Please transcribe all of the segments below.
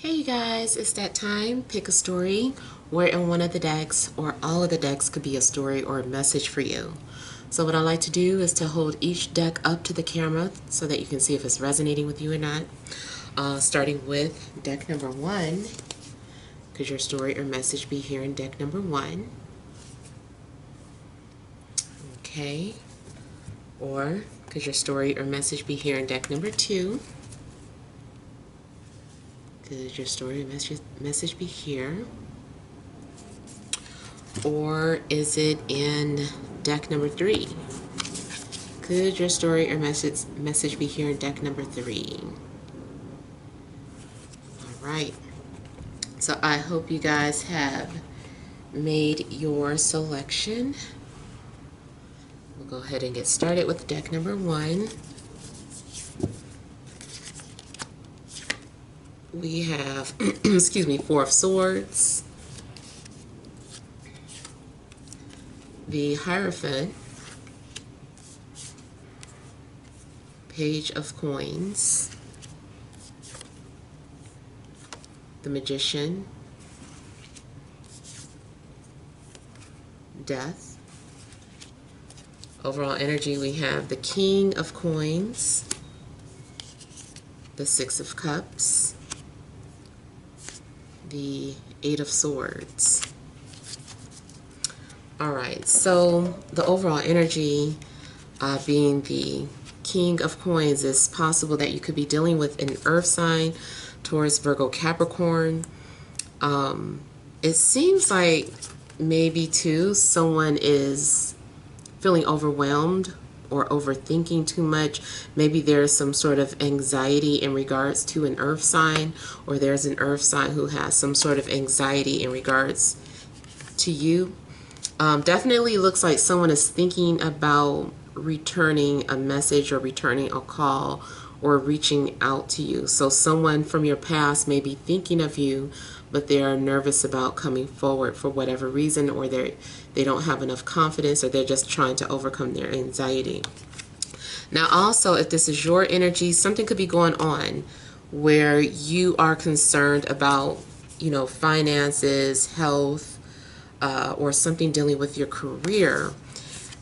Hey you guys, it's that time. Pick a story where in one of the decks or all of the decks could be a story or a message for you. So what I like to do is to hold each deck up to the camera so that you can see if it's resonating with you or not. Starting with deck number 1. Could your story or message be here in deck number 1? Okay. Or could your story or message be here in deck number 2? Could your story or message be here? Or is it in deck number 3? Could your story or message be here in deck number 3? Alright. So I hope you guys have made your selection. We'll go ahead and get started with deck number 1. We have, excuse me, 4 of Swords, the Hierophant, Page of Coins, the Magician, Death. Overall energy, we have the King of Coins, the Six of Cups, the Eight of Swords. Alright, so the overall energy being the King of Coins, is possible that you could be dealing with an earth sign towards Virgo Capricorn. It seems like maybe too someone is feeling overwhelmed or overthinking too much. Maybe there's some sort of anxiety in regards to an earth sign, or there's an earth sign who has some sort of anxiety in regards to you. Definitely looks like someone is thinking about returning a message or returning a call or reaching out to you. So someone from your past may be thinking of you, but they are nervous about coming forward for whatever reason, or they don't have enough confidence, or they're just trying to overcome their anxiety. Now also, if this is your energy, something could be going on where you are concerned about, finances, health, or something dealing with your career.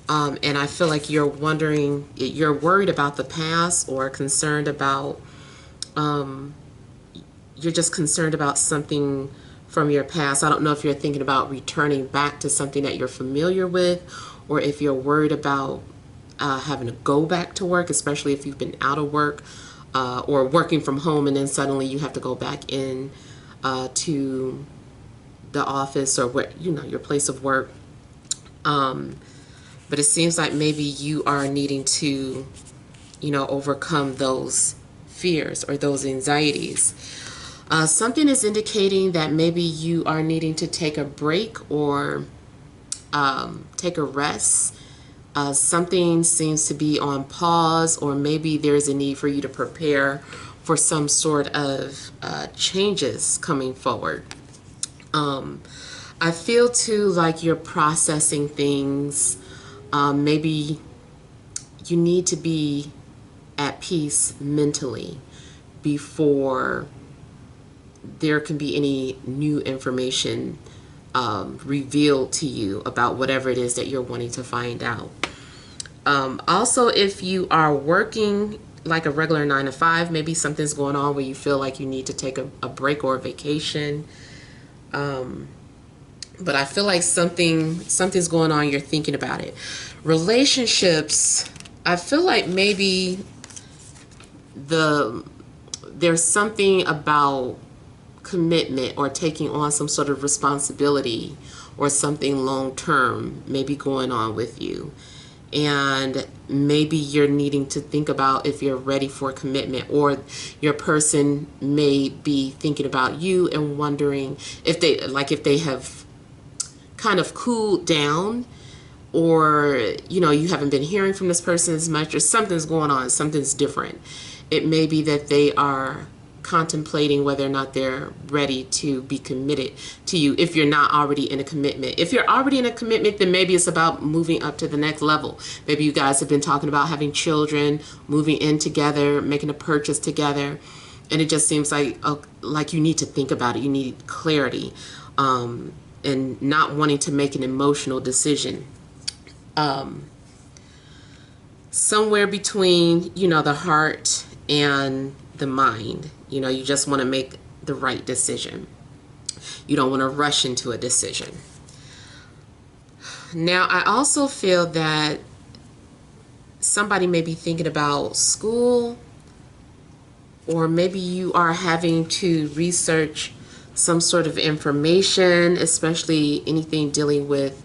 And I feel like you're worried about the past, or concerned about, you're just concerned about something from your past. I don't know if you're thinking about returning back to something that you're familiar with, or if you're worried about having to go back to work, especially if you've been out of work, or working from home and then suddenly you have to go back in to the office or where, your place of work. But it seems like maybe you are needing to, overcome those fears or those anxieties. Something is indicating that maybe you are needing to take a break or take a rest. Something seems to be on pause, or maybe there's a need for you to prepare for some sort of changes coming forward. I feel too like you're processing things. Maybe you need to be at peace mentally before there can be any new information revealed to you about whatever it is that you're wanting to find out. Also, if you are working like a regular 9 to 5, maybe something's going on where you feel like you need to take a break or a vacation. But I feel like something's going on, you're thinking about it. Relationships, I feel like maybe there's something about commitment or taking on some sort of responsibility or something long term maybe going on with you. And maybe you're needing to think about if you're ready for commitment, or your person may be thinking about you and wondering if they have kind of cooled down, or you haven't been hearing from this person as much, or something's going on, something's different. It may be that they are contemplating whether or not they're ready to be committed to you, if you're not already in a commitment. If you're already in a commitment, then maybe it's about moving up to the next level. Maybe you guys have been talking about having children, moving in together, making a purchase together. And it just seems like you need to think about it. You need clarity, and not wanting to make an emotional decision. Somewhere between, the heart and the mind. You just want to make the right decision. You don't want to rush into a decision. Now, I also feel that somebody may be thinking about school, or maybe you are having to research some sort of information, especially anything dealing with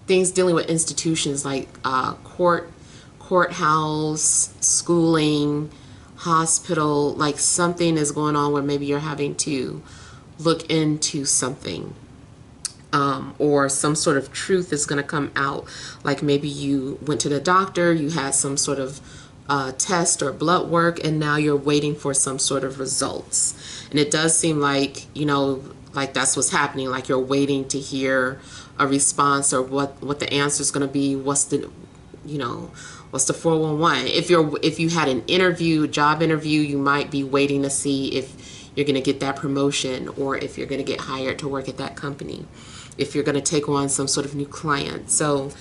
things dealing with institutions like courthouse, schooling, hospital. Like something is going on where maybe you're having to look into something, or some sort of truth is going to come out. Like maybe you went to the doctor, you had some sort of test or blood work, and now you're waiting for some sort of results. And it does seem like, like that's what's happening. Like you're waiting to hear a response, or what the answer is going to be. What's the 411? If you had an interview, job interview, you might be waiting to see if you're going to get that promotion, or if you're going to get hired to work at that company, if you're going to take on some sort of new client. So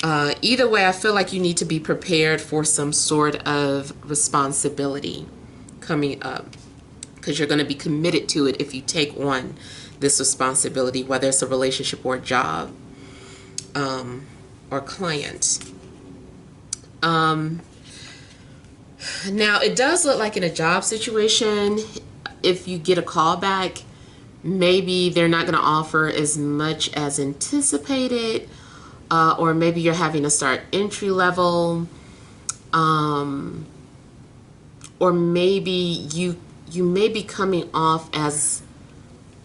either way, I feel like you need to be prepared for some sort of responsibility coming up, because you're going to be committed to it if you take on this responsibility, whether it's a relationship or a job, or client. Now, it does look like in a job situation, if you get a call back, maybe they're not going to offer as much as anticipated, or maybe you're having to start entry level, or maybe you may be coming off as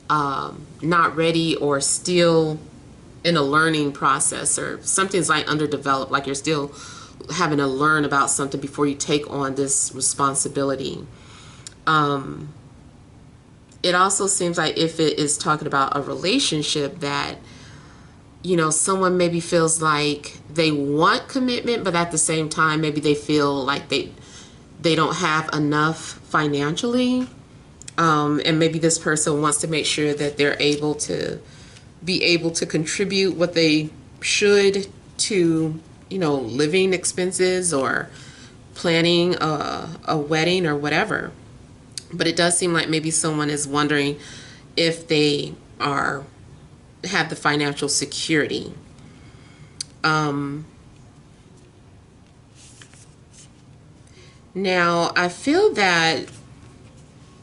not ready, or still in a learning process, or something's like underdeveloped, like you're still having to learn about something before you take on this responsibility. It also seems like if it is talking about a relationship, that someone maybe feels like they want commitment, but at the same time maybe they feel like they don't have enough financially, and maybe this person wants to make sure that they're able to contribute what they should to living expenses, or planning a wedding or whatever. But it does seem like maybe someone is wondering if they have the financial security. Now, I feel that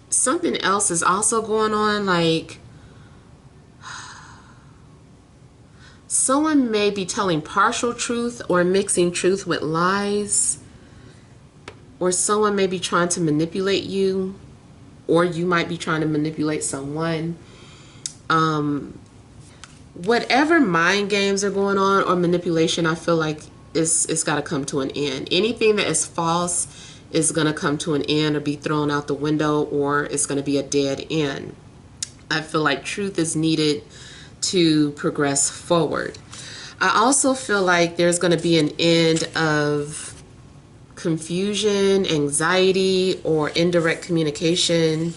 something else is also going on, like someone may be telling partial truth or mixing truth with lies, or someone may be trying to manipulate you, or you might be trying to manipulate someone. Whatever mind games are going on or manipulation, I feel like it's got to come to an end. Anything that is false is going to come to an end, or be thrown out the window, or it's going to be a dead end. I feel like truth is needed to progress forward. I also feel like there's going to be an end of confusion, anxiety, or indirect communication.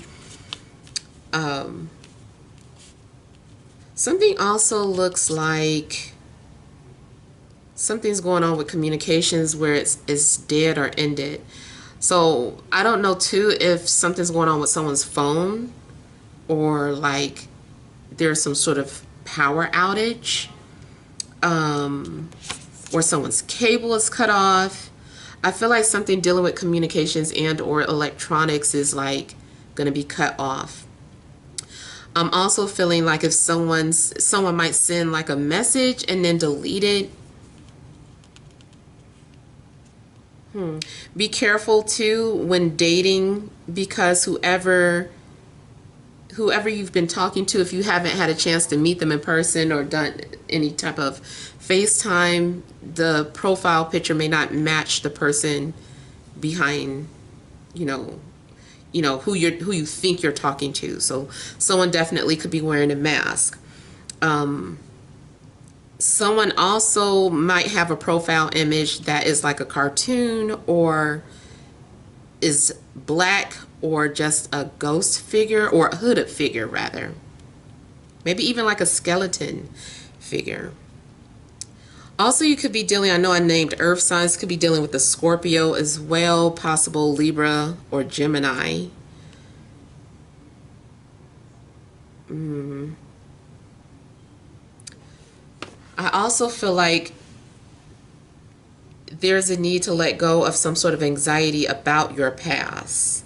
Something also looks like something's going on with communications where it's dead or ended. So I don't know too if something's going on with someone's phone, or like there's some sort of power outage, or someone's cable is cut off. I feel like something dealing with communications and or electronics is like going to be cut off. I'm also feeling like if someone might send like a message and then delete it. Be careful too when dating, because whoever you've been talking to, if you haven't had a chance to meet them in person or done any type of FaceTime, the profile picture may not match the person behind, who you think you're talking to. So someone definitely could be wearing a mask. Someone also might have a profile image that is like a cartoon, or is black or just a ghost figure, or a hooded figure rather. Maybe even like a skeleton figure. Also, you could be dealing, I know I named earth signs, could be dealing with the Scorpio as well, possible Libra or Gemini. I also feel like there's a need to let go of some sort of anxiety about your past.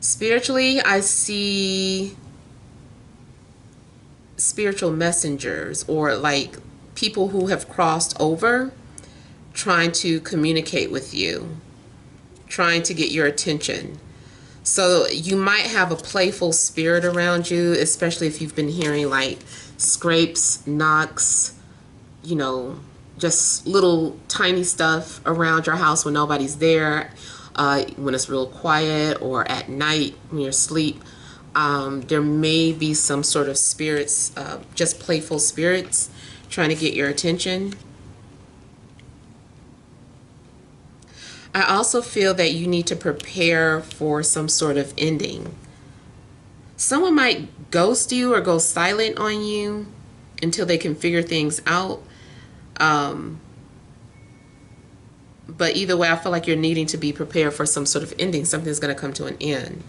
Spiritually, I see spiritual messengers, or like people who have crossed over trying to communicate with you, trying to get your attention. So you might have a playful spirit around you, especially if you've been hearing like scrapes, knocks, you know, just little tiny stuff around your house when nobody's there, when it's real quiet, or at night when you're asleep. There may be some sort of spirits, just playful spirits trying to get your attention. I also feel that you need to prepare for some sort of ending. Someone might ghost you or go silent on you until they can figure things out. But either way, I feel like you're needing to be prepared for some sort of ending. Something's going to come to an end.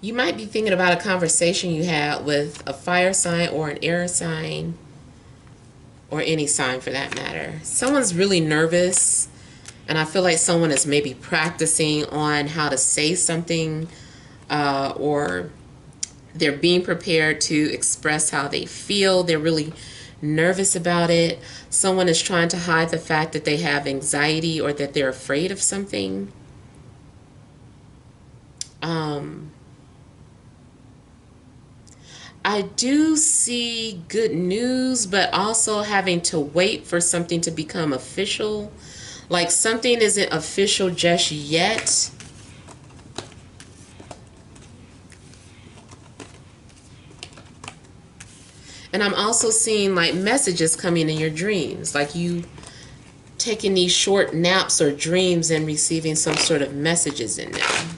You might be thinking about a conversation you had with a fire sign or an air sign, or any sign for that matter. Someone's really nervous, and I feel like someone is maybe practicing on how to say something, or they're being prepared to express how they feel. They're really nervous about it. Someone is trying to hide the fact that they have anxiety or that they're afraid of something. I do see good news, but also having to wait for something to become official. Like something isn't official just yet. And I'm also seeing like messages coming in your dreams, like you taking these short naps or dreams and receiving some sort of messages in them.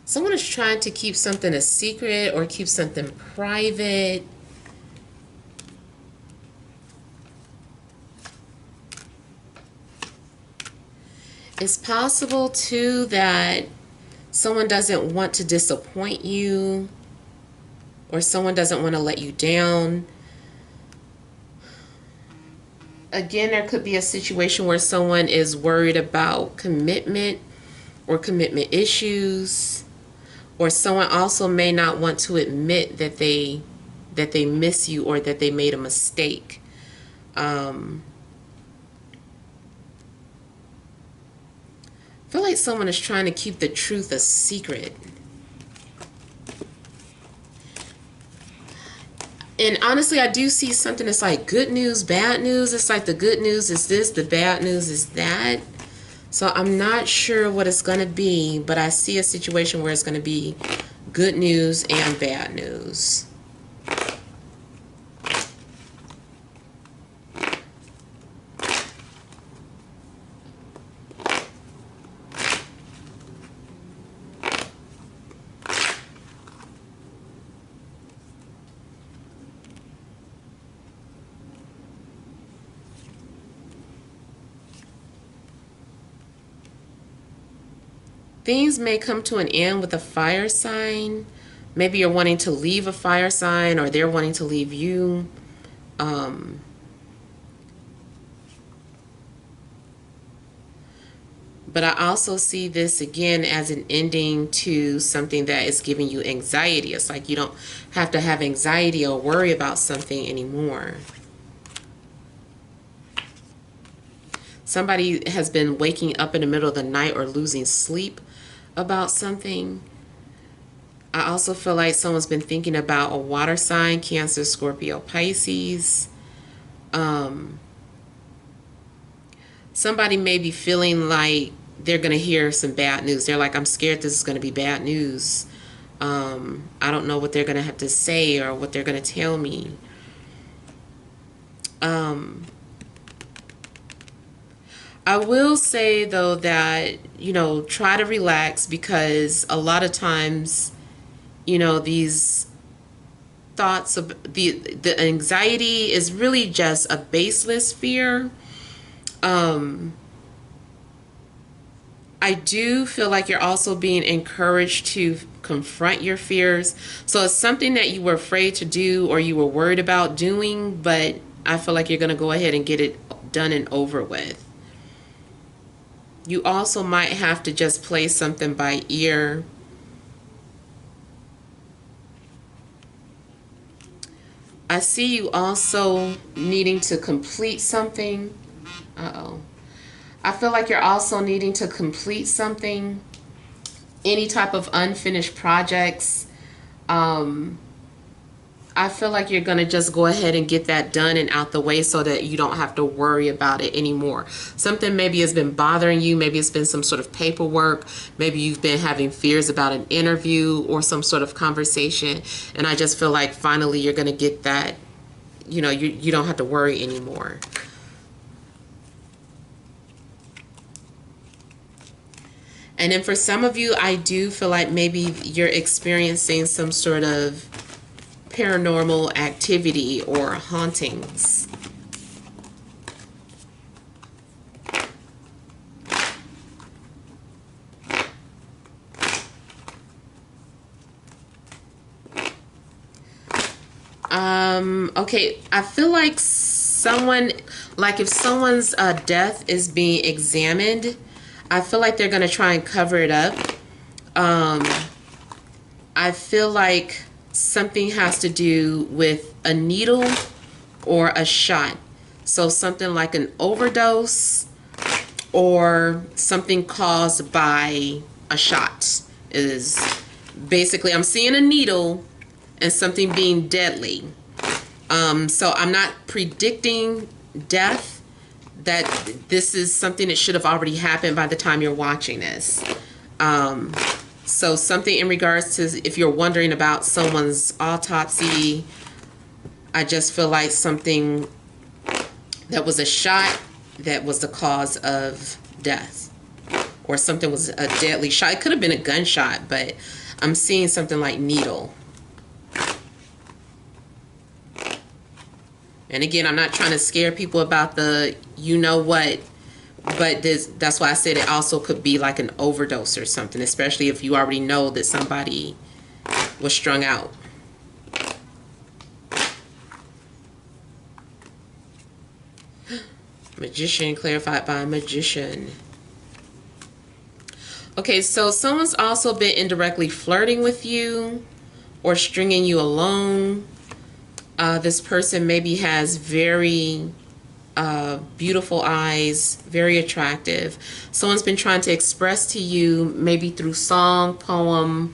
Someone is trying to keep something a secret or keep something private. It's possible too that someone doesn't want to disappoint you, or someone doesn't want to let you down. Again, there could be a situation where someone is worried about commitment or commitment issues. Or someone also may not want to admit that they miss you, or that they made a mistake. I feel like someone is trying to keep the truth a secret. And honestly, I do see something that's like good news, bad news. It's like the good news is this, the bad news is that. So I'm not sure what it's going to be, but I see a situation where it's going to be good news and bad news. Things may come to an end with a fire sign. Maybe you're wanting to leave a fire sign, or they're wanting to leave you. But But I also see this again as an ending to something that is giving you anxiety. It's like you don't have to have anxiety or worry about something anymore. Somebody has been waking up in the middle of the night or losing sleep about something. I also feel like someone's been thinking about a water sign, Cancer, Scorpio, Pisces. Somebody may be feeling like they're going to hear some bad news. They're like, I'm scared this is going to be bad news. I don't know what they're going to have to say or what they're going to tell me. I will say, though, that, you know, try to relax, because a lot of times, you know, these thoughts of the anxiety is really just a baseless fear. I do feel like you're also being encouraged to confront your fears. So it's something that you were afraid to do or you were worried about doing, but I feel like you're going to go ahead and get it done and over with. You also might have to just play something by ear. I see you also needing to complete something. Uh-oh. I feel like you're also needing to complete something. Any type of unfinished projects. I feel like you're going to just go ahead and get that done and out the way so that you don't have to worry about it anymore. Something maybe has been bothering you. Maybe it's been some sort of paperwork. Maybe you've been having fears about an interview or some sort of conversation. And I just feel like finally you're going to get that, you know, you don't have to worry anymore. And then for some of you, I do feel like maybe you're experiencing some sort of paranormal activity or hauntings. Okay, I feel like someone, like if someone's death is being examined, I feel like they're going to try and cover it up. I feel like something has to do with a needle or a shot. So something like an overdose or something caused by a shot is basically, I'm seeing a needle and something being deadly. So I'm not predicting death, that this is something that should have already happened by the time you're watching this. So something in regards to if you're wondering about someone's autopsy, I just feel like something that was a shot that was the cause of death, or something was a deadly shot. It could have been a gunshot, but I'm seeing something like needle. And again, I'm not trying to scare people about the you know what, but that's why I said it also could be like an overdose or something, especially if you already know that somebody was strung out. Magician, clarified by magician. Okay, so someone's also been indirectly flirting with you or stringing you along. This person maybe has very beautiful eyes, very attractive. Someone's been trying to express to you, maybe through song, poem,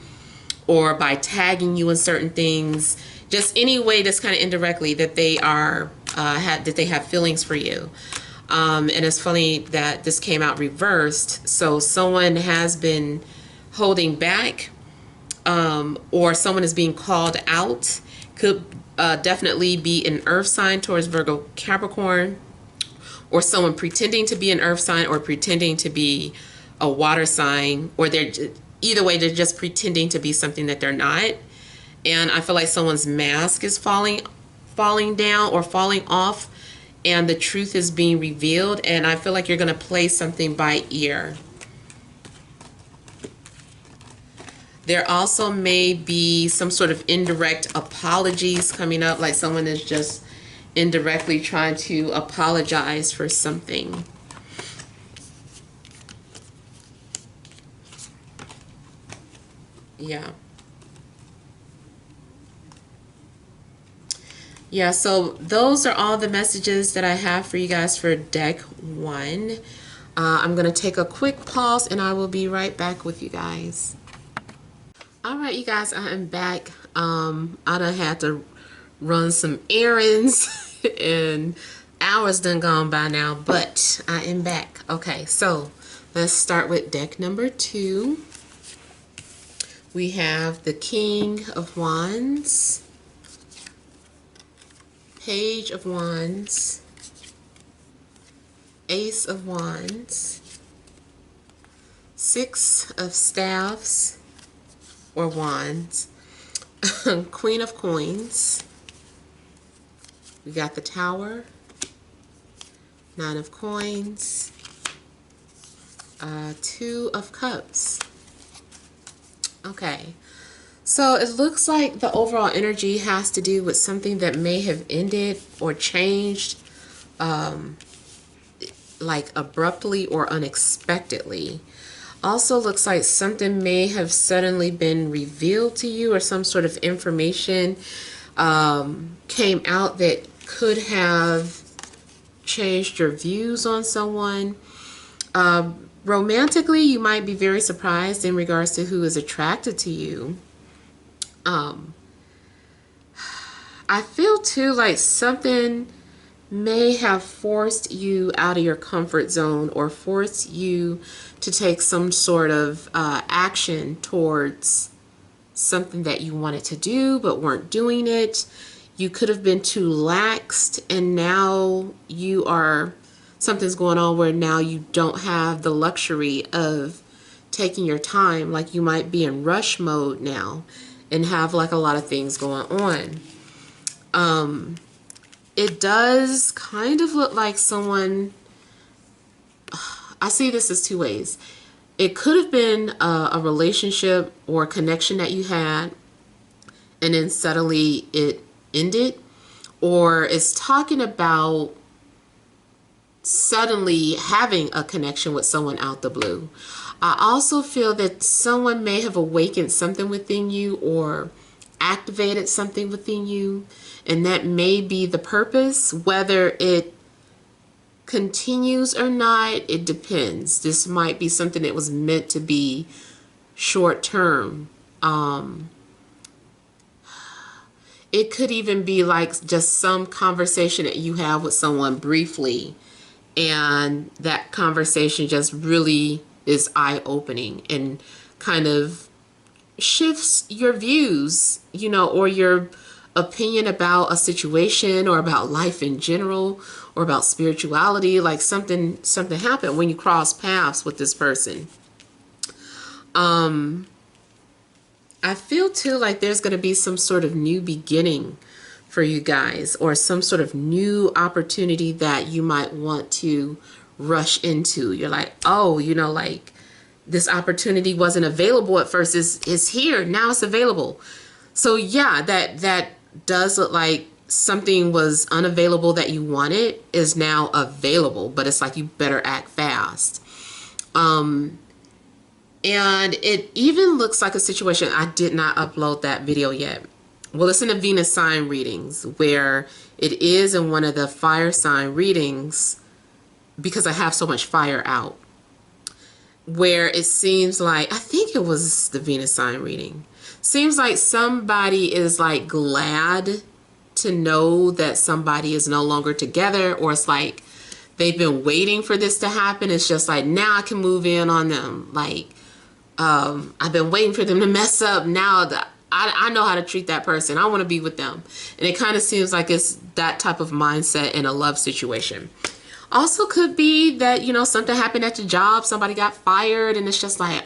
or by tagging you in certain things, just any way that's kind of indirectly that they are that they have feelings for you. And it's funny that this came out reversed. So someone has been holding back, or someone is being called out. Could definitely be an earth sign towards Virgo, Capricorn, or someone pretending to be an earth sign or pretending to be a water sign, or they're either way, they're just pretending to be something that they're not. And I feel like someone's mask is falling down or falling off, and the truth is being revealed. And I feel like you're going to play something by ear. There also may be some sort of indirect apologies coming up, like someone is just indirectly trying to apologize for something. Yeah. Yeah, so those are all the messages that I have for you guys for deck 1. I'm going to take a quick pause and I will be right back with you guys. All right, you guys, I am back. I done had to run some errands and hours done gone by now, but I am back. Okay, so let's start with deck number 2. We have the King of Wands, Page of Wands, Ace of Wands, Six of Staffs or Wands, Queen of Coins. We got the Tower, Nine of Coins, Two of Cups. Okay, so it looks like the overall energy has to do with something that may have ended or changed like abruptly or unexpectedly. Also looks like something may have suddenly been revealed to you, or some sort of information came out that could have changed your views on someone. Romantically, you might be very surprised in regards to who is attracted to you. I feel too like something may have forced you out of your comfort zone, or forced you to take some sort of action towards something that you wanted to do but weren't doing it. You could have been too laxed, and now you are, something's going on where now you don't have the luxury of taking your time. Like you might be in rush mode now and have like a lot of things going on. It does kind of look like someone, I see this as two ways. It could have been a relationship or a connection that you had, and then suddenly it ended, or it's talking about suddenly having a connection with someone out the blue. I also feel that someone may have awakened something within you or activated something within you, and that may be the purpose. Whether it continues or not, it depends. This might be something that was meant to be short term. It could even be like just some conversation that you have with someone briefly, and that conversation just really is eye-opening and kind of shifts your views, you know, or your opinion about a situation, or about life in general, or about spirituality. Like something happened when you cross paths with this person. I feel too like there's going to be some sort of new beginning for you guys, or some sort of new opportunity that you might want to rush into. You're like, oh, you know, like this opportunity wasn't available at first, is here now, it's available. So yeah, that does look like something was unavailable that you wanted is now available, but it's like you better act fast. And it even looks like a situation, I did not upload that video yet. Well, it's in the Venus sign readings, where it is in one of the fire sign readings, because I have so much fire out, where it seems like, I think it was the Venus sign reading, seems like somebody is like glad to know that somebody is no longer together, or it's like they've been waiting for this to happen. It's just like, now I can move in on them. Like, I've been waiting for them to mess up. Now that I know how to treat that person, I want to be with them. And it kind of seems like it's that type of mindset in a love situation. Also could be that, you know, something happened at your job, somebody got fired, and it's just like,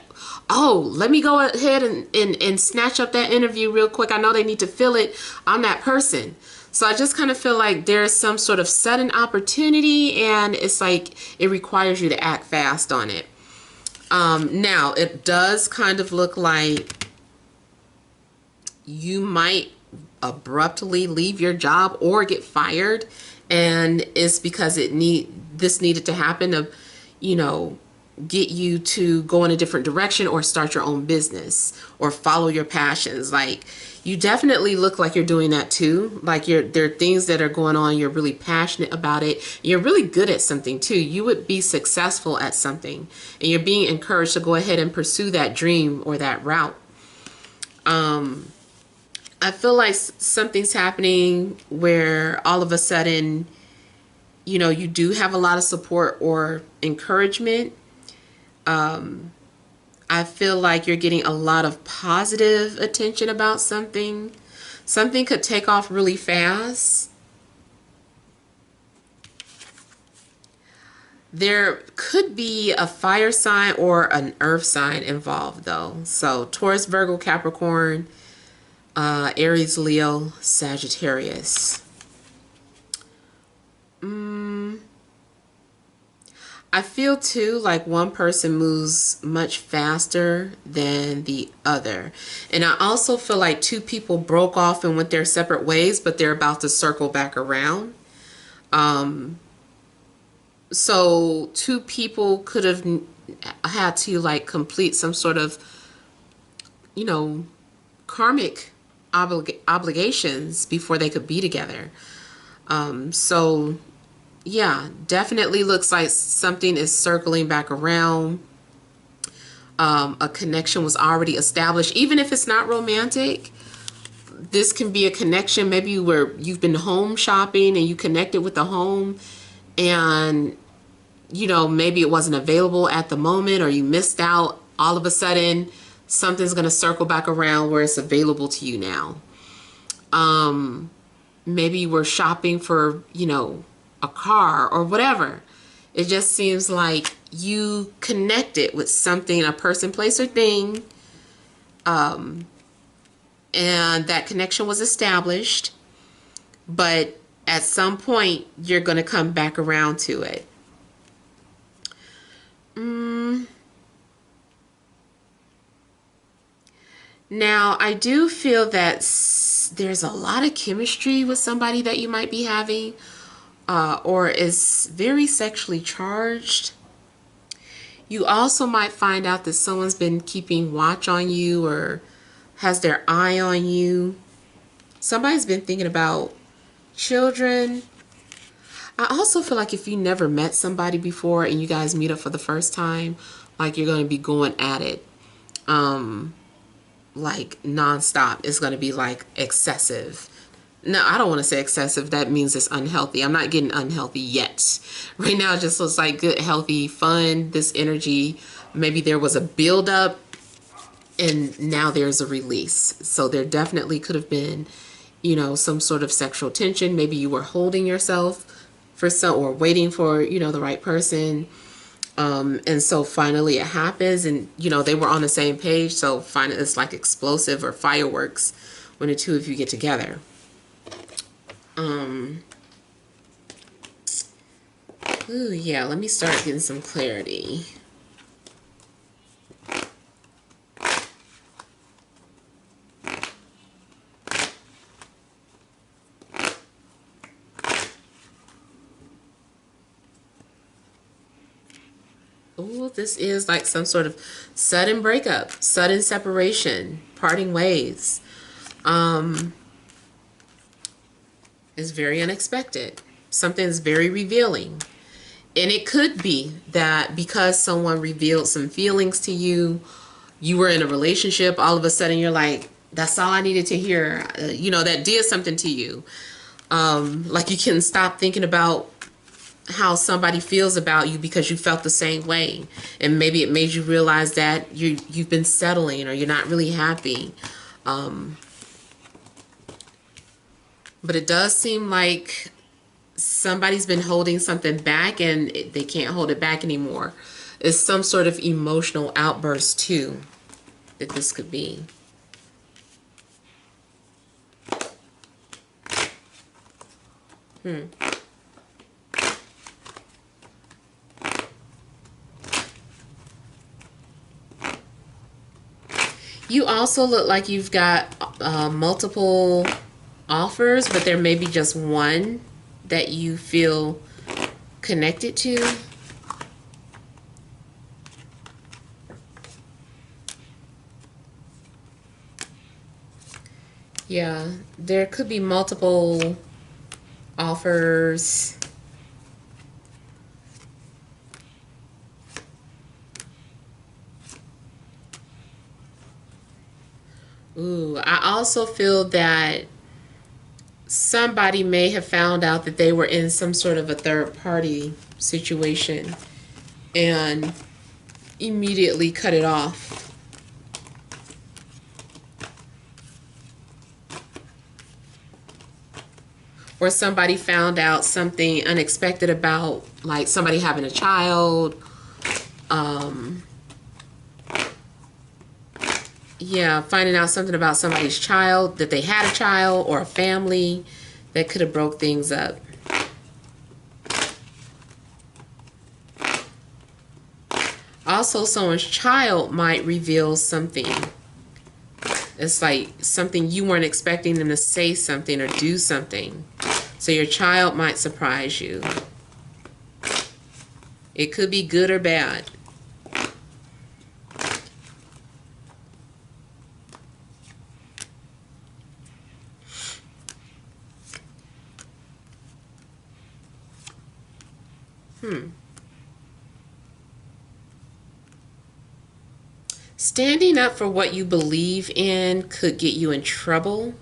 oh, let me go ahead and snatch up that interview real quick. I know they need to fill it. I'm that person. So I just kind of feel like there's some sort of sudden opportunity, and it's like it requires you to act fast on it. Now, it does kind of look like you might abruptly leave your job or get fired, and it's because this needed to happen. Of, you know, get you to go in a different direction or start your own business or follow your passions. Like, you definitely look like you're doing that too. Like, there are things that are going on, you're really passionate about it, you're really good at something too. You would be successful at something, and you're being encouraged to go ahead and pursue that dream or that route. I feel like something's happening where all of a sudden, you know, you do have a lot of support or encouragement. I feel like you're getting a lot of positive attention about something. Something could take off really fast. There could be a fire sign or an earth sign involved though. So Taurus, Virgo, Capricorn, Aries, Leo, Sagittarius. I feel too like one person moves much faster than the other. And I also feel like two people broke off and went their separate ways, but they're about to circle back around. So two people could have had to like complete some sort of, you know, karmic obligations before they could be together. So yeah, definitely looks like something is circling back around. A connection was already established, even if it's not romantic. This can be a connection. Maybe you've been home shopping and you connected with the home, and you know, maybe it wasn't available at the moment or you missed out. All of a sudden, something's going to circle back around where it's available to you now. Maybe you were shopping for, you know, a car or whatever. It just seems like you connected with something, a person, place, or thing, and that connection was established, but at some point you're going to come back around to it. Now, I do feel that there's a lot of chemistry with somebody that you might be having, or is very sexually charged. You also might find out that someone's been keeping watch on you or has their eye on you. Somebody's been thinking about children. I also feel like if you never met somebody before and you guys meet up for the first time, like you're going to be going at it like nonstop. It's going to be like excessive. No, I don't want to say excessive. That means it's unhealthy. I'm not getting unhealthy yet. Right now, it just looks like good, healthy, fun, this energy. Maybe there was a buildup and now there's a release. So there definitely could have been, you know, some sort of sexual tension. Maybe you were holding yourself for some, or waiting for, you know, the right person. And so finally it happens, and, you know, they were on the same page. So finally it's like explosive or fireworks when the two of you get together. Ooh, yeah, let me start getting some clarity. Oh, this is like some sort of sudden breakup, sudden separation, parting ways. It's very unexpected. Something's very revealing. And it could be that because someone revealed some feelings to you, you were in a relationship, all of a sudden you're like, that's all I needed to hear. You know, that did something to you. Like you can stop thinking about how somebody feels about you because you felt the same way, and maybe it made you realize that you've been settling or you're not really happy. But it does seem like somebody's been holding something back and they can't hold it back anymore. It's some sort of emotional outburst too that this could be. You also look like you've got multiple offers, but there may be just one that you feel connected to. Yeah, there could be multiple offers. Ooh, I also feel that somebody may have found out that they were in some sort of a third party situation and immediately cut it off. Or somebody found out something unexpected about, like somebody having a child. Yeah, finding out something about somebody's child, that they had a child or a family, that could have broke things up. Also, someone's child might reveal something. It's like something you weren't expecting them to say something or do something. So your child might surprise you. It could be good or bad. Standing up for what you believe in could get you in trouble.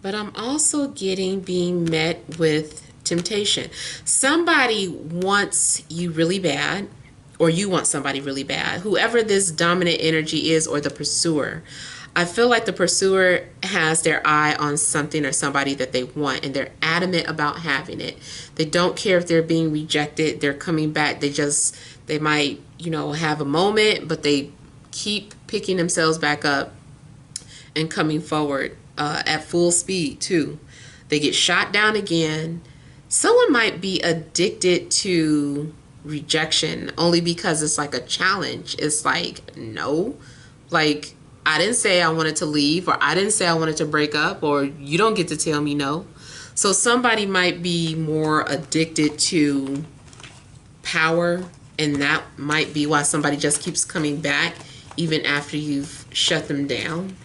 But I'm also getting being met with temptation. Somebody wants you really bad, or you want somebody really bad. Whoever this dominant energy is, or the pursuer. I feel like the pursuer has their eye on something or somebody that they want, and they're adamant about having it. They don't care if they're being rejected. They're coming back. They might, have a moment, but they keep picking themselves back up and coming forward at full speed too. They get shot down again. Someone might be addicted to rejection only because it's like a challenge. It's like, no, like, I didn't say I wanted to leave, or I didn't say I wanted to break up, or you don't get to tell me no. So somebody might be more addicted to power, and that might be why somebody just keeps coming back even after you've shut them down.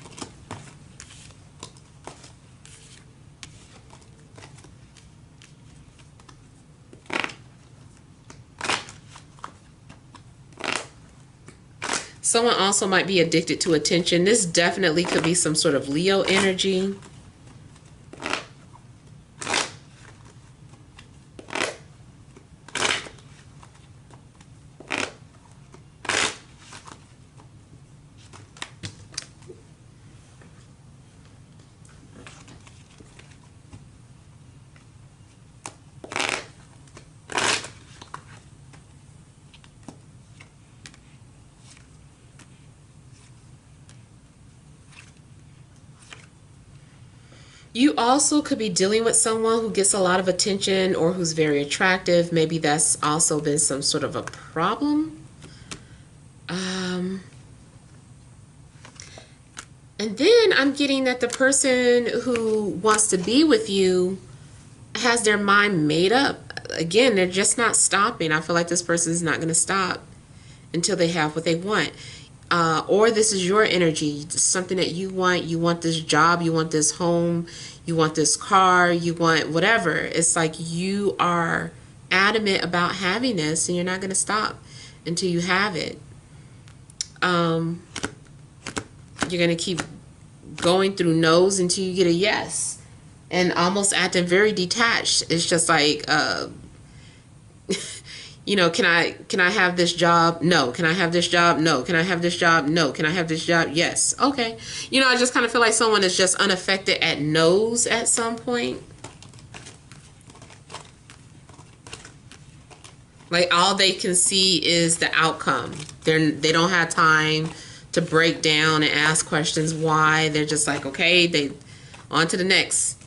Someone also might be addicted to attention. This definitely could be some sort of Leo energy. You also could be dealing with someone who gets a lot of attention or who's very attractive. Maybe that's also been some sort of a problem. And then I'm getting that the person who wants to be with you has their mind made up. Again, they're just not stopping. I feel like this person is not going to stop until they have what they want. Or this is your energy, something that you want. You want this job, you want this home, you want this car, you want whatever. It's like you are adamant about having this, and you're not going to stop until you have it. You're going to keep going through no's until you get a yes, and almost acting very detached. It's just like, can I have this job? No. Can I have this job? No. Can I have this job? No. Can I have this job? Yes. Okay. I just kind of feel like someone is just unaffected at no's at some point. Like, all they can see is the outcome. They don't have time to break down and ask questions why. They're just like, okay, on to the next.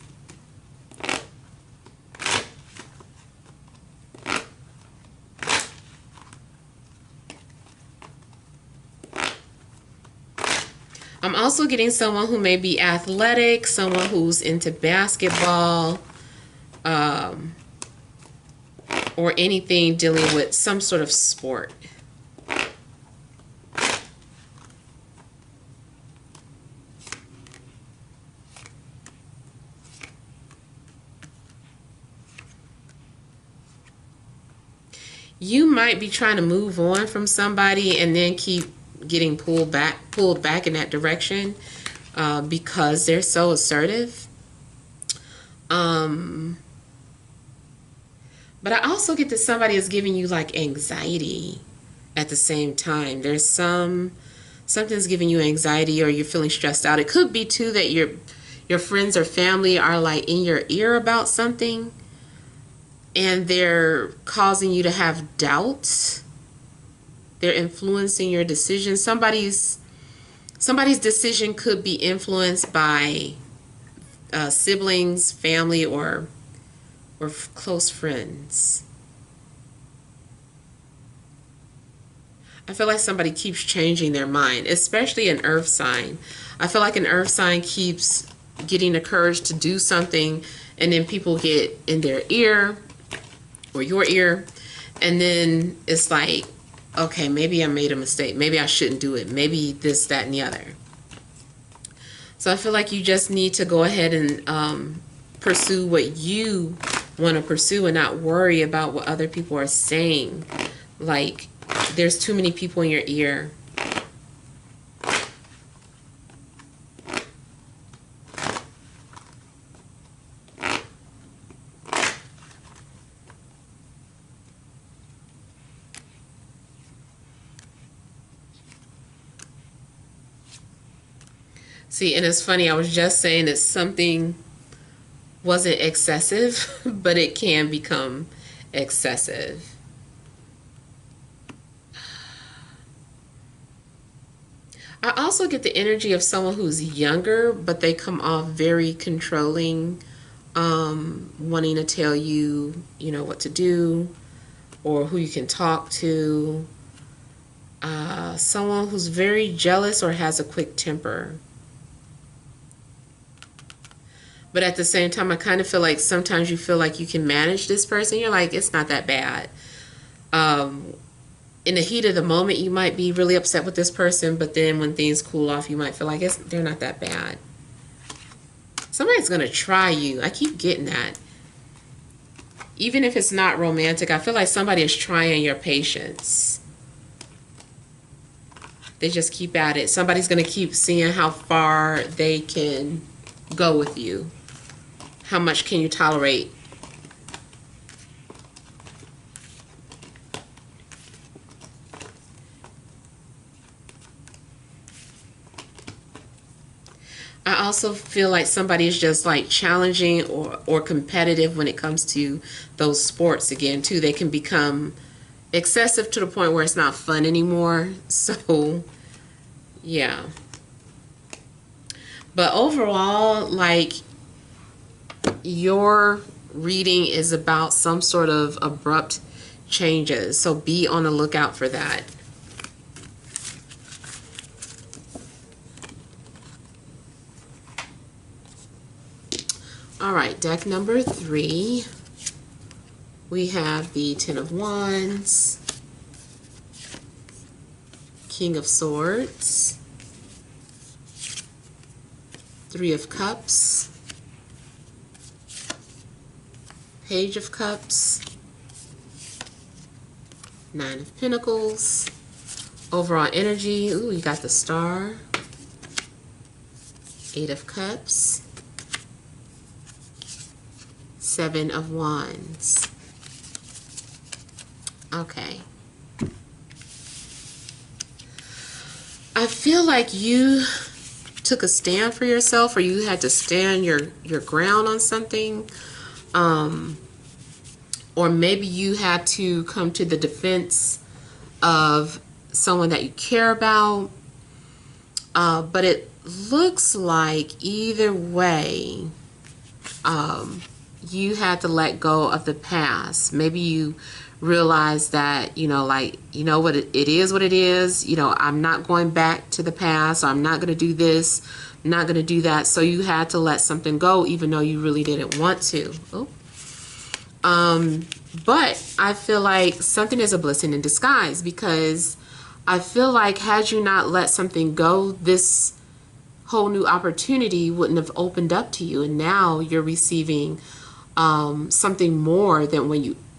I'm also getting someone who may be athletic, someone who's into basketball, or anything dealing with some sort of sport. You might be trying to move on from somebody and then keep getting pulled back in that direction because they're so assertive. But I also get that somebody is giving you like anxiety at the same time. There's something's giving you anxiety, or you're feeling stressed out. It could be too that your friends or family are like in your ear about something, and they're causing you to have doubts. They're influencing your decisions. Somebody's decision could be influenced by siblings, family, or close friends. I feel like somebody keeps changing their mind, especially an earth sign. I feel like an earth sign keeps getting the courage to do something, and then people get in their ear or your ear, and then it's like, okay, maybe I made a mistake. Maybe I shouldn't do it. Maybe this, that, and the other. So I feel like you just need to go ahead and pursue what you want to pursue and not worry about what other people are saying. Like, there's too many people in your ear. See, and it's funny, I was just saying that something wasn't excessive, but it can become excessive. I also get the energy of someone who's younger, but they come off very controlling, wanting to tell you, what to do or who you can talk to. Someone who's very jealous or has a quick temper. But at the same time, I kind of feel like sometimes you feel like you can manage this person. You're like, it's not that bad. In the heat of the moment, you might be really upset with this person, but then when things cool off, you might feel like they're not that bad. Somebody's going to try you. I keep getting that. Even if it's not romantic, I feel like somebody is trying your patience. They just keep at it. Somebody's going to keep seeing how far they can go with you. How much can you tolerate? I also feel like somebody is just like challenging or competitive when it comes to those sports again too. They can become excessive to the point where it's not fun anymore. So yeah. But overall, like, your reading is about some sort of abrupt changes. So be on the lookout for that. All right, deck number 3. We have the Ten of Wands, King of Swords, Three of Cups, Page of Cups, Nine of Pentacles. Overall energy, ooh, you got the Star, Eight of Cups, Seven of Wands. Okay. I feel like you took a stand for yourself, or you had to stand your ground on something. Or maybe you had to come to the defense of someone that you care about. But it looks like either way, you had to let go of the past. Maybe you realize that, you know, like, you know what, it is what it is. You know, I'm not going back to the past. I'm not going to do this. I'm not going to do that. So you had to let something go, even though you really didn't want to. Oh. But I feel like something is a blessing in disguise, because I feel like had you not let something go, this whole new opportunity wouldn't have opened up to you, and now you're receiving something more than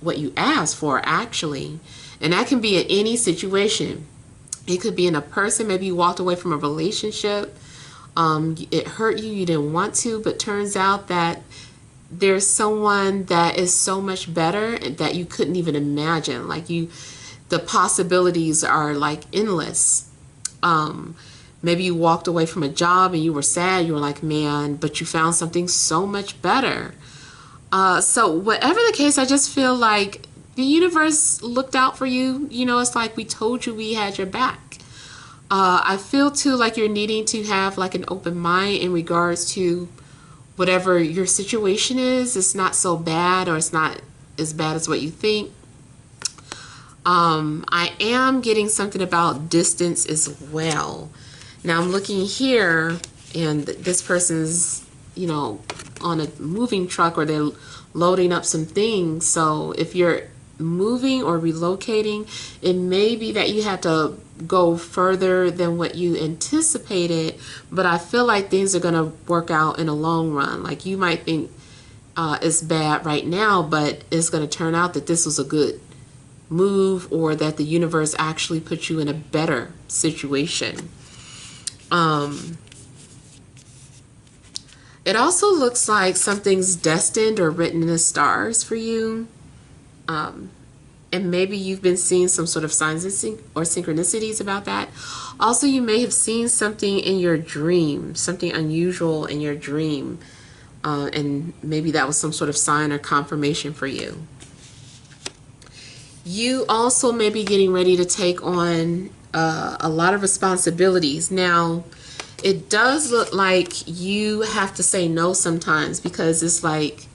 what you asked for, actually. And that can be in any situation. It could be in a person. Maybe you walked away from a relationship. It hurt you. You didn't want to, but turns out that there's someone that is so much better that you couldn't even imagine. Like, the possibilities are like endless. Maybe you walked away from a job and you were sad. You were like, man, but you found something so much better. So whatever the case, I just feel like the universe looked out for you. You know, it's like we told you we had your back. I feel too like you're needing to have like an open mind in regards to whatever your situation is. It's not so bad, or it's not as bad as what you think. I am getting something about distance as well. Now I'm looking here, and this person's, you know, on a moving truck, or they're loading up some things. So if you're moving or relocating, it may be that you have to go further than what you anticipated, but I feel like things are going to work out in the long run. Like, you might think it's bad right now, but it's going to turn out that this was a good move, or that the universe actually put you in a better situation. It also looks like something's destined or written in the stars for you. And maybe you've been seeing some sort of signs or synchronicities about that. Also, you may have seen something in your dream, something unusual in your dream. And maybe that was some sort of sign or confirmation for you. You also may be getting ready to take on a lot of responsibilities. Now, it does look like you have to say no sometimes, because it's like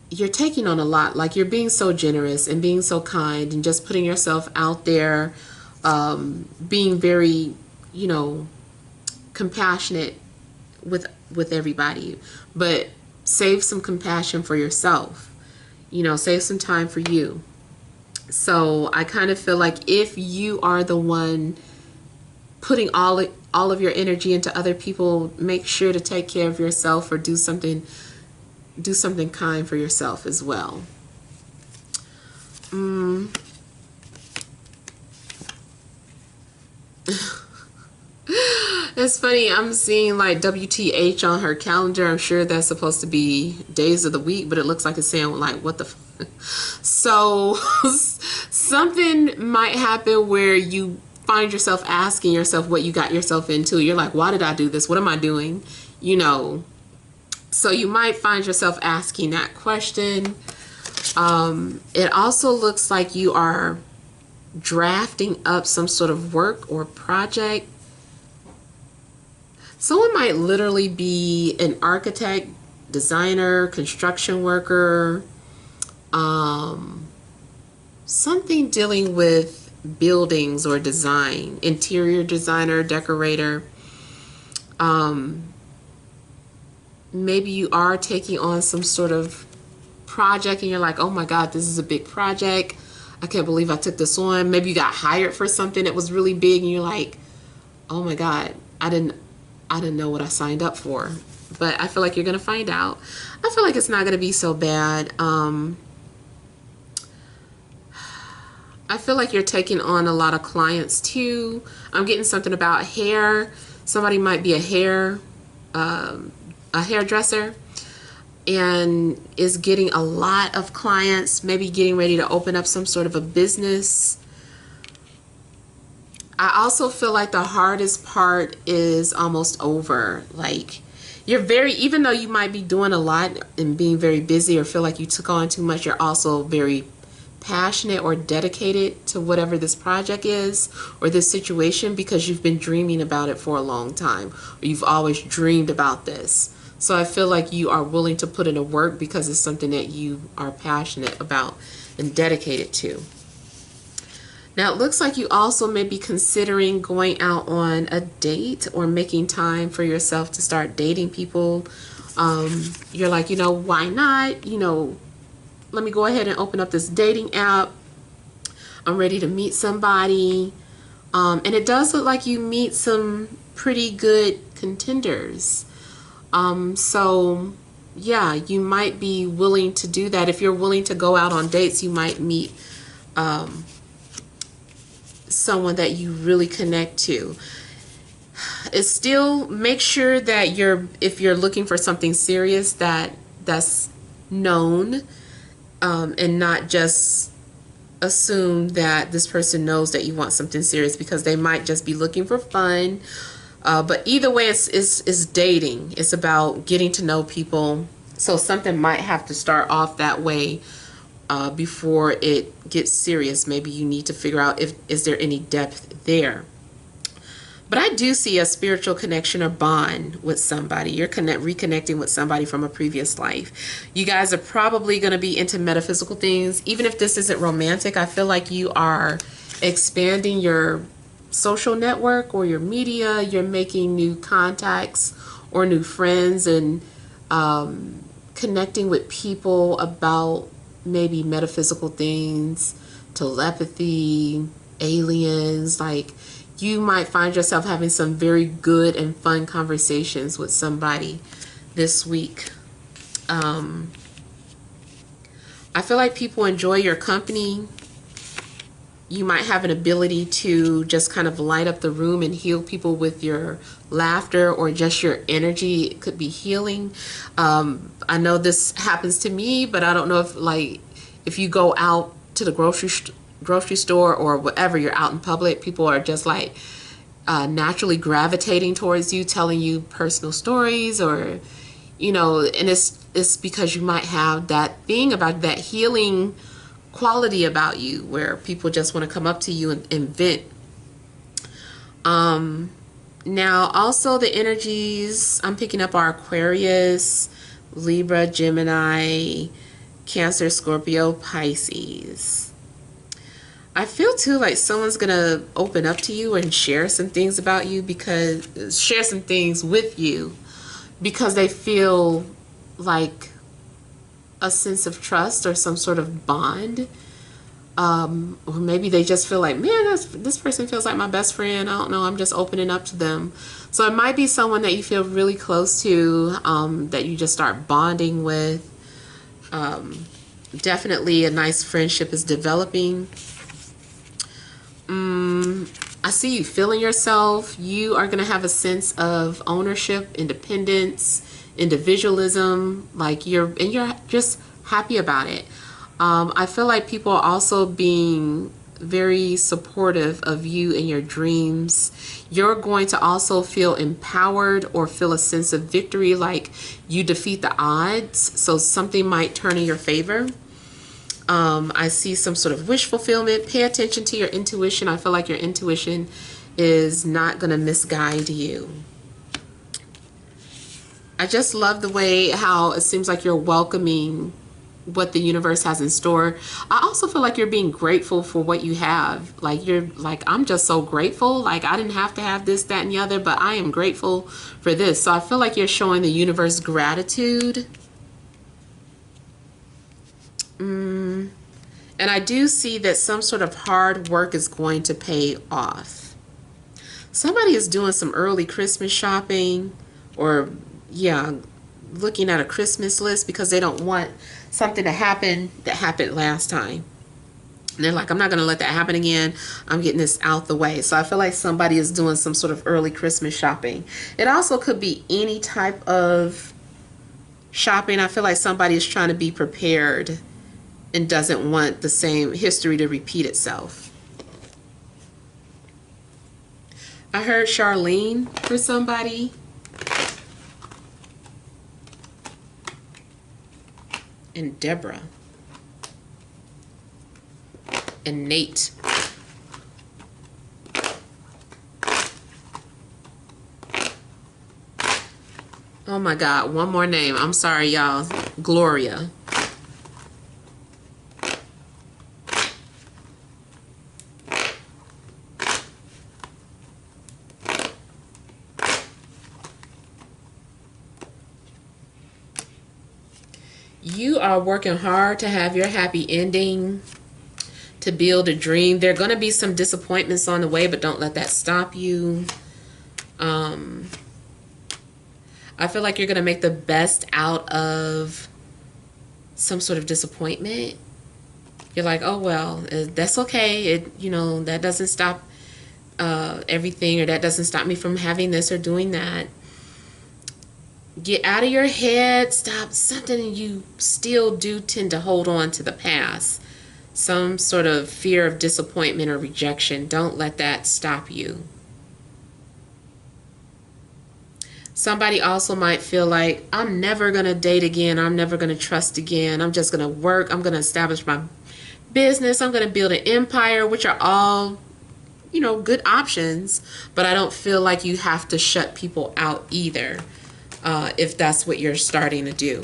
you're taking on a lot. Like, you're being so generous and being so kind and just putting yourself out there, being very, you know, compassionate with everybody. But save some compassion for yourself. You know, save some time for you. So I kind of feel like if you are the one putting all of your energy into other people, make sure to take care of yourself, or do something kind for yourself as well. It's funny, I'm seeing like WTH on her calendar. I'm sure that's supposed to be days of the week, but it looks like it's saying like, what the so something might happen where you find yourself asking yourself what you got yourself into. You're like, why did I do this? What am I doing? You know, so you might find yourself asking that question. It also looks like you are drafting up some sort of work or project. Someone might literally be an architect, designer, construction worker, something dealing with buildings or design, interior designer, decorator. Maybe you are taking on some sort of project and you're like, oh my God, this is a big project. I can't believe I took this on. Maybe you got hired for something that was really big and you're like, oh my God, I didn't know what I signed up for. But I feel like you're going to find out. I feel like it's not going to be so bad. I feel like you're taking on a lot of clients too. I'm getting something about hair. Somebody might be a hairdresser and is getting a lot of clients, maybe getting ready to open up some sort of a business. I also feel like the hardest part is almost over. Like, you're even though you might be doing a lot and being very busy or feel like you took on too much, you're also very passionate or dedicated to whatever this project is or this situation, because you've been dreaming about it for a long time, or you've always dreamed about this. So I feel like you are willing to put in the work because it's something that you are passionate about and dedicated to. Now it looks like you also may be considering going out on a date or making time for yourself to start dating people. You're like, why not? Let me go ahead and open up this dating app. I'm ready to meet somebody. And it does look like you meet some pretty good contenders. So yeah, you might be willing to do that. If you're willing to go out on dates, you might meet someone that you really connect to. It's still, make sure that if you're looking for something serious, that's known, and not just assume that this person knows that you want something serious, because they might just be looking for fun. But either way, it's dating. It's about getting to know people. So something might have to start off that way before it gets serious. Maybe you need to figure out is there any depth there. But I do see a spiritual connection or bond with somebody. You're reconnecting with somebody from a previous life. You guys are probably going to be into metaphysical things. Even if this isn't romantic, I feel like you are expanding your social network or your media. You're making new contacts or new friends, and connecting with people about maybe metaphysical things, telepathy, aliens. Like, you might find yourself having some very good and fun conversations with somebody this week. I feel like people enjoy your company. You might have an ability to just kind of light up the room and heal people with your laughter or just your energy. It could be healing. I know this happens to me, but I don't know if you go out to the grocery store or whatever, you're out in public, people are just like naturally gravitating towards you, telling you personal stories, or and it's because you might have that thing about that healing quality about you where people just want to come up to you and vent. Now also the energies I'm picking up are Aquarius, Libra, Gemini, Cancer, Scorpio, Pisces. I feel too like someone's gonna open up to you and share some things about you, share some things with you, because they feel like a sense of trust or some sort of bond. Or maybe they just feel like, man, this person feels like my best friend. I don't know, I'm just opening up to them. So it might be someone that you feel really close to, that you just start bonding with. Definitely a nice friendship is developing. I see you feeling yourself. You are going to have a sense of ownership, independence, individualism, like you're just happy about it. I feel like people are also being very supportive of you and your dreams. You're going to also feel empowered or feel a sense of victory, like you defeat the odds. So something might turn in your favor. I see some sort of wish fulfillment. Pay attention to your intuition. I feel like your intuition is not going to misguide you. I just love the way how it seems like you're welcoming what the universe has in store. I also feel like you're being grateful for what you have. Like you're like, I'm just so grateful. Like I didn't have to have this, that, and the other, but I am grateful for this. So I feel like you're showing the universe gratitude. And I do see that some sort of hard work is going to pay off. Somebody is doing some early Christmas shopping, or looking at a Christmas list because they don't want something to happen that happened last time. And they're like, I'm not going to let that happen again. I'm getting this out the way. So I feel like somebody is doing some sort of early Christmas shopping. It also could be any type of shopping. I feel like somebody is trying to be prepared and doesn't want the same history to repeat itself. I heard Charlene for somebody. And Deborah. And Nate. Oh my God, one more name. I'm sorry, y'all. Gloria. You are working hard to have your happy ending, to build a dream. There are going to be some disappointments on the way, but don't let that stop you. I feel like you're going to make the best out of some sort of disappointment. You're like, oh, well, that's okay. That doesn't stop everything, or that doesn't stop me from having this or doing that. Get out of your head. Stop. Something you still do tend to hold on to the past. Some sort of fear of disappointment or rejection. Don't let that stop you. Somebody also might feel like, I'm never going to date again. I'm never going to trust again. I'm just going to work. I'm going to establish my business. I'm going to build an empire, which are all, good options. But I don't feel like you have to shut people out either, if that's what you're starting to do.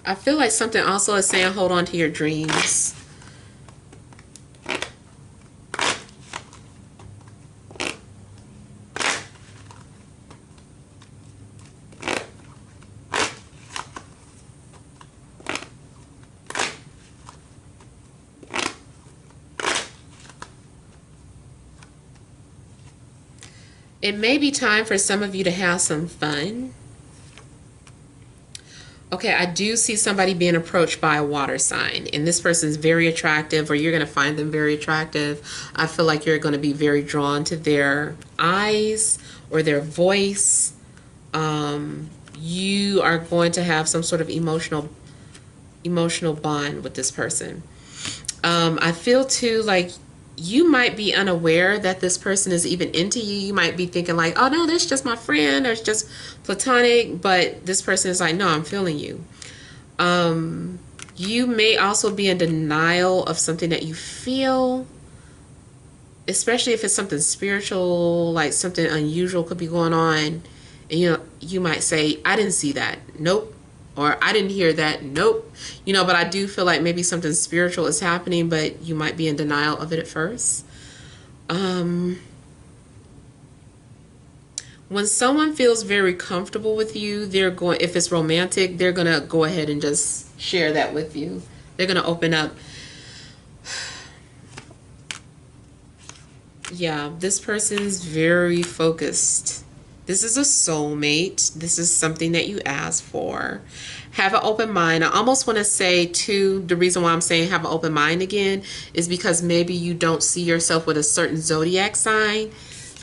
I feel like something also is saying hold on to your dreams. It may be time for some of you to have some fun. Okay, I do see somebody being approached by a water sign, and this person's very attractive, or you're going to find them very attractive. I feel like you're going to be very drawn to their eyes or their voice. You are going to have some sort of emotional bond with this person. I feel too like you might be unaware that this person is even into you. You might be thinking like, oh no, that's just my friend, or it's just platonic, but this person is like, no, I'm feeling you. You may also be in denial of something that you feel, especially if it's something spiritual, like something unusual could be going on. And you might say, I didn't see that. Nope. Or I didn't hear that. Nope. But I do feel like maybe something spiritual is happening, but you might be in denial of it at first. When someone feels very comfortable with you, if it's romantic, they're going to go ahead and just share that with you. They're going to open up. Yeah, this person's very focused. This is a soulmate. This is something that you asked for. Have an open mind. I almost want to say, too, the reason why I'm saying have an open mind again is because maybe you don't see yourself with a certain zodiac sign.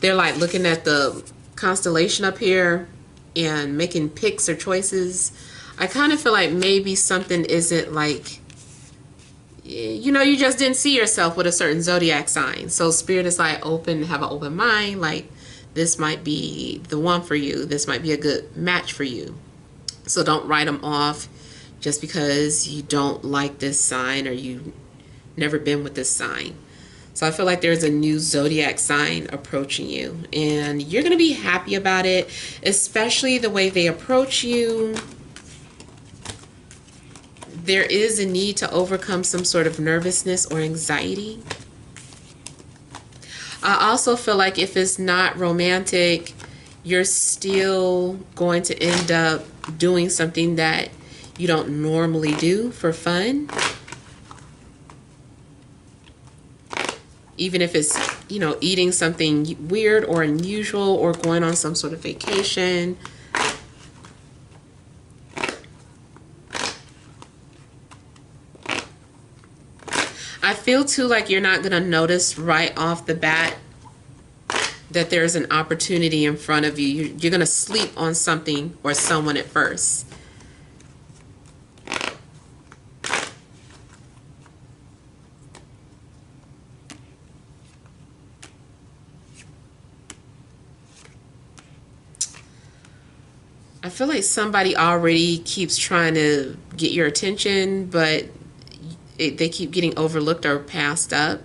They're like looking at the constellation up here and making picks or choices. I kind of feel like maybe something isn't like, you just didn't see yourself with a certain zodiac sign. So Spirit is like have an open mind. Like, this might be the one for you. This might be a good match for you. So don't write them off just because you don't like this sign or you've never been with this sign. So I feel like there's a new zodiac sign approaching you, and you're going to be happy about it, especially the way they approach you. There is a need to overcome some sort of nervousness or anxiety. I also feel like if it's not romantic, you're still going to end up doing something that you don't normally do for fun. Even if it's, eating something weird or unusual or going on some sort of vacation. I feel too like you're not going to notice right off the bat that there's an opportunity in front of you. You're going to sleep on something or someone at first. I feel like somebody already keeps trying to get your attention, but they keep getting overlooked or passed up.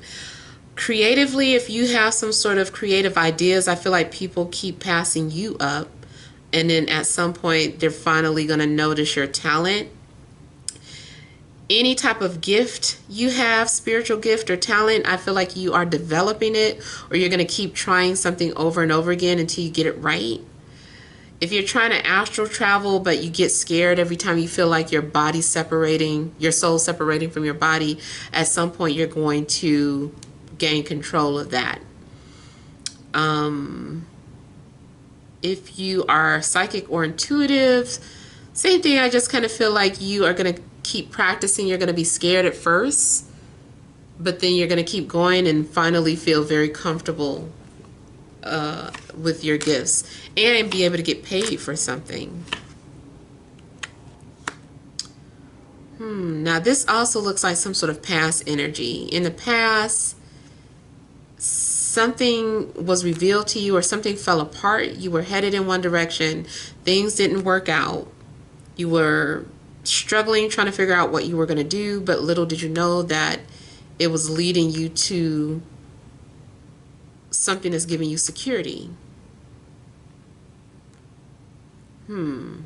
Creatively, if you have some sort of creative ideas, I feel like people keep passing you up. And then at some point, they're finally going to notice your talent. Any type of gift you have, spiritual gift or talent, I feel like you are developing it, or you're going to keep trying something over and over again until you get it right. If you're trying to astral travel, but you get scared every time you feel like your body's separating, your soul separating from your body, at some point you're going to gain control of that. If you are psychic or intuitive, same thing. I just kind of feel like you are going to keep practicing. You're going to be scared at first, but then you're going to keep going and finally feel very comfortable with your gifts and be able to get paid for something. Now this also looks like some sort of past energy. In the past, something was revealed to you or something fell apart. You were headed in one direction. Things didn't work out. You were struggling, trying to figure out what you were going to do, but little did you know that it was leading you to something that's giving you security. I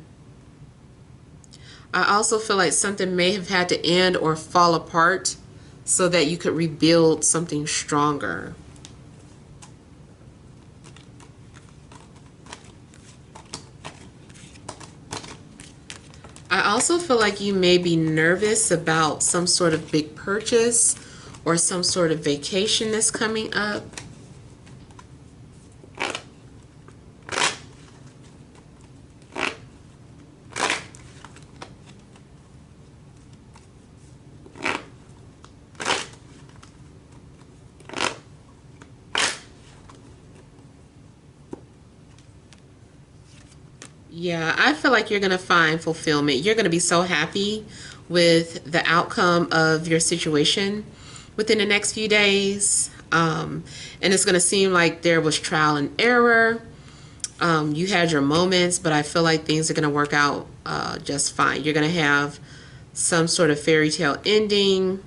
also feel like something may have had to end or fall apart so that you could rebuild something stronger. I also feel like you may be nervous about some sort of big purchase or some sort of vacation that's coming up. Yeah, I feel like you're going to find fulfillment. You're going to be so happy with the outcome of your situation within the next few days. And it's going to seem like there was trial and error. You had your moments, but I feel like things are going to work out just fine. You're going to have some sort of fairy tale ending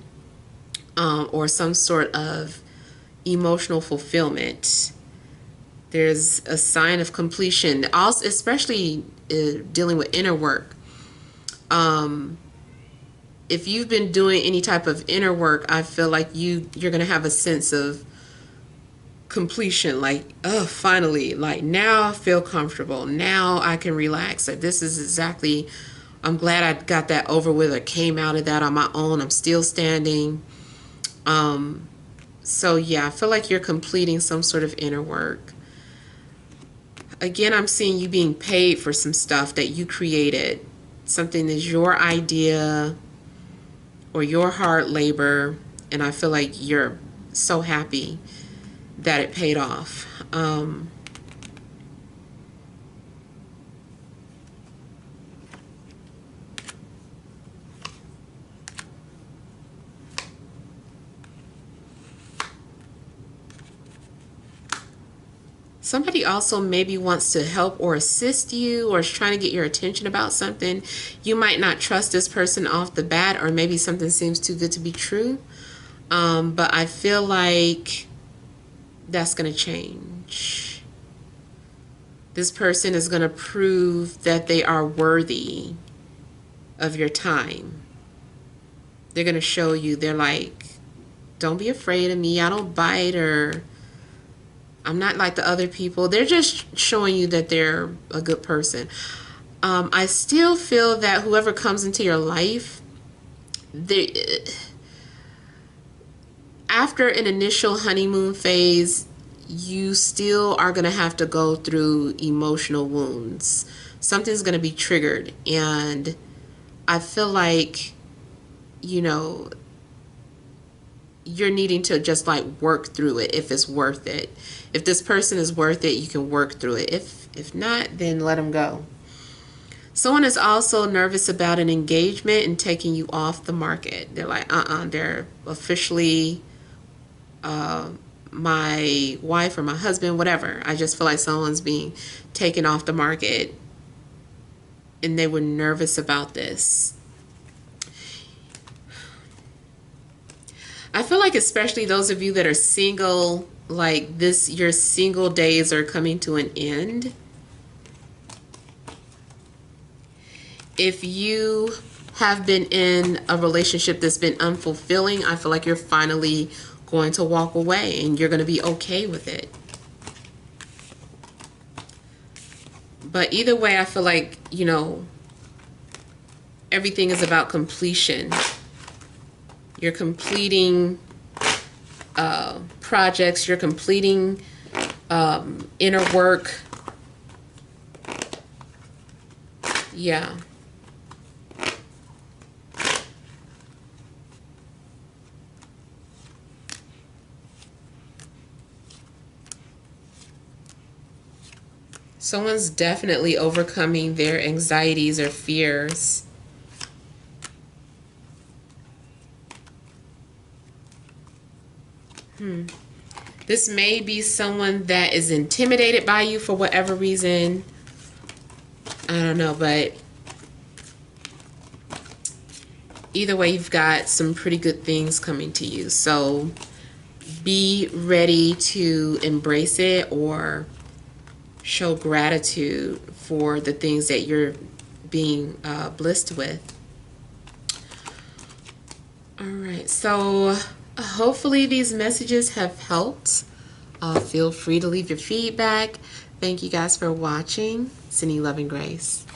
or some sort of emotional fulfillment. There's a sign of completion, also especially dealing with inner work. If you've been doing any type of inner work, I feel like you're going to have a sense of completion, like, oh, finally, like now I feel comfortable. Now I can relax. Like this is exactly, I'm glad I got that over with or came out of that on my own. I'm still standing. So yeah, I feel like you're completing some sort of inner work. Again, I'm seeing you being paid for some stuff that you created. Something that's your idea or your hard labor. And I feel like you're so happy that it paid off. Somebody also maybe wants to help or assist you or is trying to get your attention about something. You might not trust this person off the bat, or maybe something seems too good to be true. But I feel like that's going to change. This person is going to prove that they are worthy of your time. They're going to show you, they're like, don't be afraid of me. I don't bite, or I'm not like the other people. They're just showing you that they're a good person. I still feel that whoever comes into your life, after an initial honeymoon phase, you still are going to have to go through emotional wounds. Something's going to be triggered. And I feel like, you know, you're needing to just like work through it if it's worth it. If this person is worth it, you can work through it. If not, then let them go. Someone is also nervous about an engagement and taking you off the market. They're like, they're officially my wife or my husband, whatever. I just feel like someone's being taken off the market. and they were nervous about this. I feel like especially those of you that are single, like this, your single days are coming to an end. If you have been in a relationship that's been unfulfilling, I feel like you're finally going to walk away and you're going to be okay with it. But either way, I feel like, you know, everything is about completion. You're completing projects, you're completing inner work. Yeah. Someone's definitely overcoming their anxieties or fears. This may be someone that is intimidated by you for whatever reason. I don't know, but either way, you've got some pretty good things coming to you. So be ready to embrace it or show gratitude for the things that you're being blessed with. All right, so hopefully these messages have helped. Feel free to leave your feedback. Thank you guys for watching. Sending love and grace.